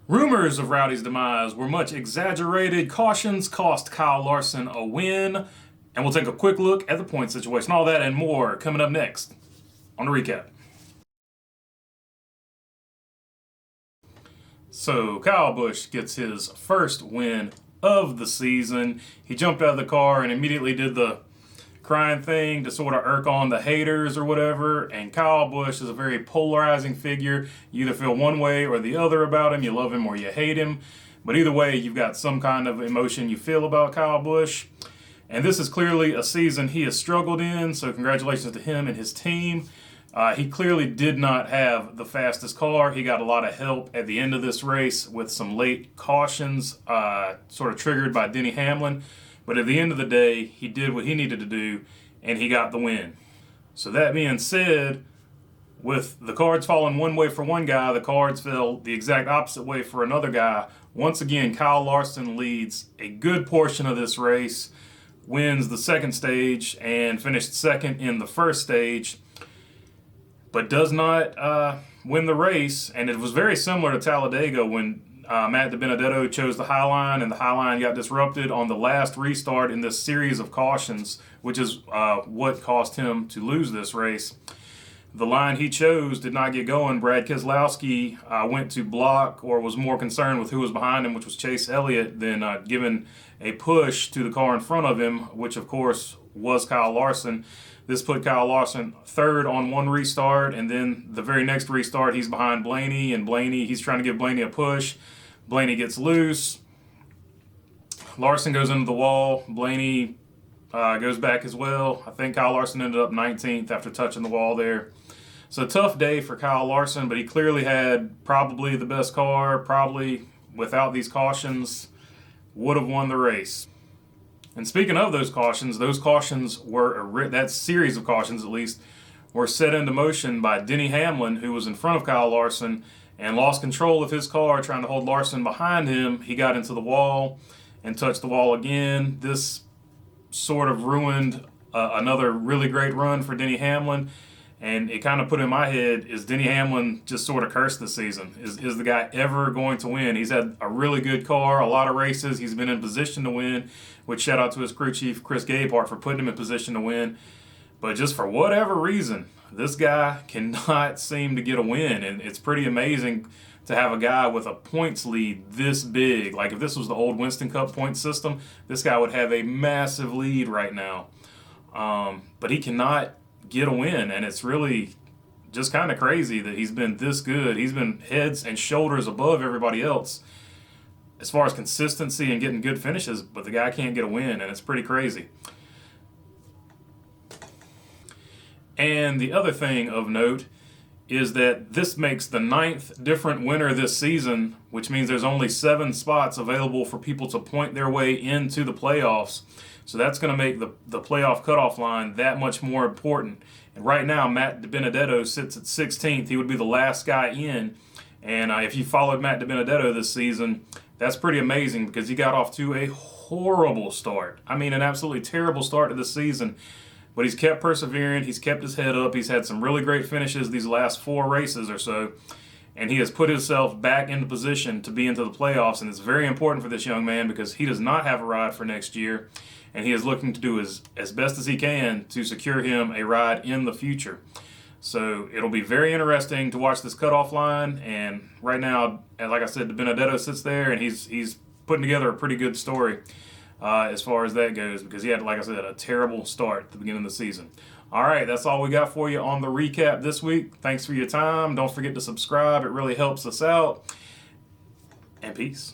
Rumors of Rowdy's demise were much exaggerated. Cautions cost Kyle Larson a win. And we'll take a quick look at the point situation. All that and more coming up next on the recap. So Kyle Busch gets his first win of the season. He jumped out of the car and immediately did the crying thing to sort of irk on the haters or whatever. And Kyle Busch is a very polarizing figure. You either feel one way or the other about him. You love him or you hate him. But either way, you've got some kind of emotion you feel about Kyle Busch. And this is clearly a season he has struggled in, so congratulations to him and his team. He clearly did not have the fastest car. He got a lot of help at the end of this race with some late cautions, sort of triggered by Denny Hamlin. But at the end of the day, he did what he needed to do, and he got the win. So that being said, with the cards falling one way for one guy, the cards fell the exact opposite way for another guy. Once again, Kyle Larson leads a good portion of this race, wins the second stage, and finished second in the first stage, but does not win the race. And it was very similar to Talladega when Matt DiBenedetto chose the high line, and the high line got disrupted on the last restart in this series of cautions, which is what caused him to lose this race. The line he chose did not get going. Brad Keselowski went to block, or was more concerned with who was behind him, which was Chase Elliott, than giving a push to the car in front of him, which of course was Kyle Larson. This put Kyle Larson third on one restart, and then the very next restart he's behind Blaney, and he's trying to give Blaney a push. Blaney gets loose. Larson goes into the wall. Blaney goes back as well. I think Kyle Larson ended up 19th after touching the wall there. So tough day for Kyle Larson, but he clearly had probably the best car, probably without these cautions would have won the race. And speaking of those cautions were, that series of cautions at least, were set into motion by Denny Hamlin, who was in front of Kyle Larson and lost control of his car trying to hold Larson behind him. He got into the wall and touched the wall again. This sort of ruined another really great run for Denny Hamlin. And it kind of put in my head, is Denny Hamlin just sort of cursed this season? Is the guy ever going to win? He's had a really good car, a lot of races. He's been in position to win, which shout out to his crew chief, Chris Gabehart, for putting him in position to win. But just for whatever reason, this guy cannot seem to get a win. And it's pretty amazing to have a guy with a points lead this big. Like if this was the old Winston Cup point system, this guy would have a massive lead right now. But he cannot get a win, and it's really just kind of crazy that he's been this good. He's been heads and shoulders above everybody else as far as consistency and getting good finishes, but the guy can't get a win, and it's pretty crazy. And the other thing of note is that this makes the 9th different winner this season, which means there's only 7 spots available for people to point their way into the playoffs. So that's going to make the playoff cutoff line that much more important. And right now, Matt DiBenedetto sits at 16th. He would be the last guy in. And if you followed Matt DiBenedetto this season, that's pretty amazing because he got off to a horrible start. I mean, an absolutely terrible start to the season. But he's kept persevering. He's kept his head up. He's had some really great finishes these last 4 races or so. And he has put himself back into position to be into the playoffs. And it's very important for this young man because he does not have a ride for next year. And he is looking to do as best as he can to secure him a ride in the future. So it'll be very interesting to watch this cutoff line. And right now, like I said, DiBenedetto sits there and he's putting together a pretty good story as far as that goes, because he had, like I said, a terrible start at the beginning of the season. All right, that's all we got for you on the recap this week. Thanks for your time. Don't forget to subscribe. It really helps us out. And peace.